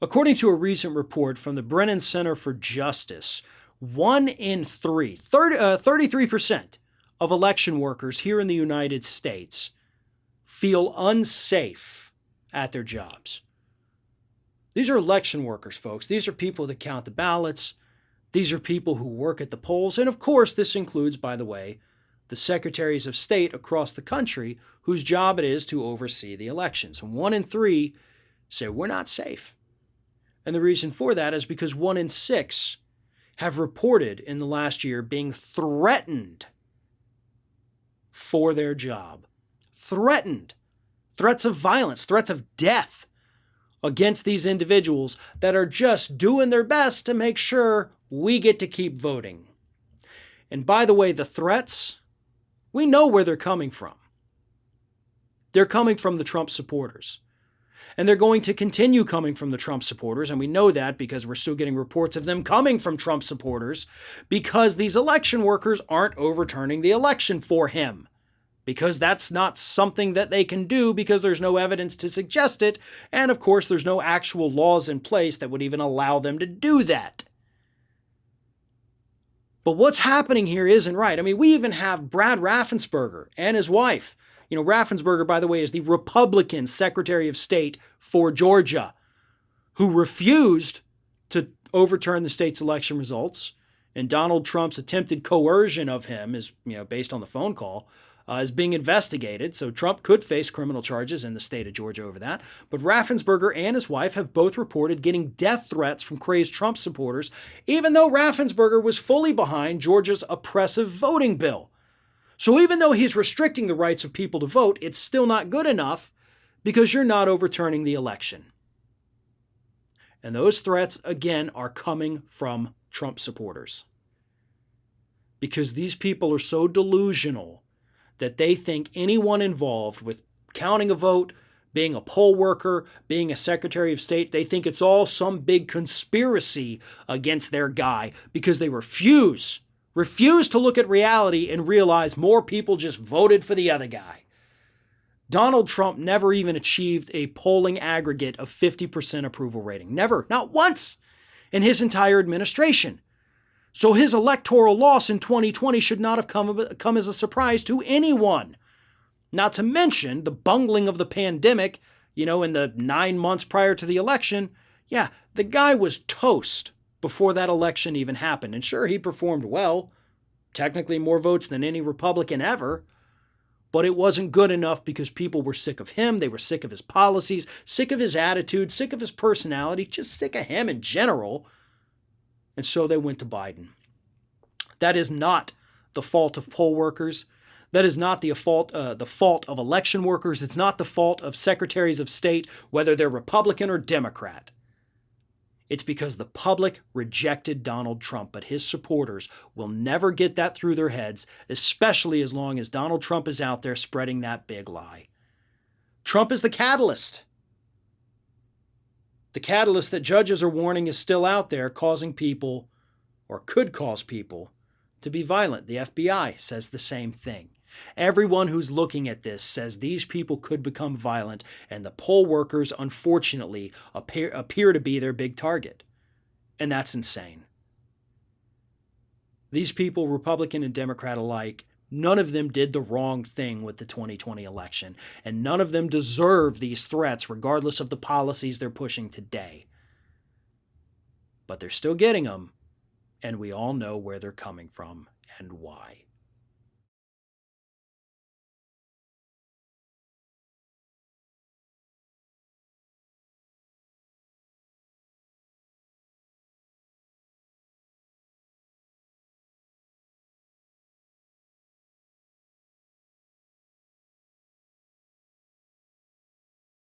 According to a recent report from the Brennan Center for Justice, 1 in 3, 33% of election workers here in the United States feel unsafe at their jobs. These are election workers, folks. These are people that count the ballots. These are people who work at the polls. And of course, this includes, by the way, the secretaries of state across the country whose job it is to oversee the elections. And 1 in 3 say we're not safe. And the reason for that is because 1 in 6 have reported in the last year being threatened for their job. Threatened. Threats of violence, threats of death against these individuals that are just doing their best to make sure we get to keep voting. And by the way, the threats, we know where they're coming from. They're coming from the Trump supporters. And they're going to continue coming from the Trump supporters, and we know that because we're still getting reports of them coming from Trump supporters because these election workers aren't overturning the election for him. Because that's not something that they can do because there's no evidence to suggest it, and of course there's no actual laws in place that would even allow them to do that. But what's happening here isn't right. I mean, we even have Brad Raffensperger and his wife. You know, Raffensperger, by the way, is the Republican Secretary of State for Georgia, who refused to overturn the state's election results. And Donald Trump's attempted coercion of him is, based on the phone call, is being investigated. So Trump could face criminal charges in the state of Georgia over that. But Raffensperger and his wife have both reported getting death threats from crazed Trump supporters, even though Raffensperger was fully behind Georgia's oppressive voting bill. So even though he's restricting the rights of people to vote, it's still not good enough because you're not overturning the election. And those threats, again, are coming from Trump supporters. Because these people are so delusional that they think anyone involved with counting a vote, being a poll worker, being a Secretary of State, they think it's all some big conspiracy against their guy because they refuse to look at reality and realize more people just voted for the other guy. Donald Trump never even achieved a polling aggregate of 50% approval rating. Never, not once in his entire administration. So his electoral loss in 2020 should not have come as a surprise to anyone. Not to mention the bungling of the pandemic, in the 9 months prior to the election. Yeah, the guy was toast before that election even happened. And sure, he performed well, technically more votes than any Republican ever, but it wasn't good enough because people were sick of him. They were sick of his policies, sick of his attitude, sick of his personality, just sick of him in general. And so they went to Biden. That is not the fault of poll workers. That is not the fault of election workers. It's not the fault of secretaries of state, whether they're Republican or Democrat. It's because the public rejected Donald Trump, but his supporters will never get that through their heads, especially as long as Donald Trump is out there spreading that big lie. Trump is the catalyst. The catalyst that judges are warning is still out there, causing people, or could cause people, to be violent. The FBI says the same thing. Everyone who's looking at this says these people could become violent, and the poll workers, unfortunately, appear to be their big target. And that's insane. These people, Republican and Democrat alike, none of them did the wrong thing with the 2020 election, and none of them deserve these threats regardless of the policies they're pushing today. But they're still getting them, and we all know where they're coming from and why.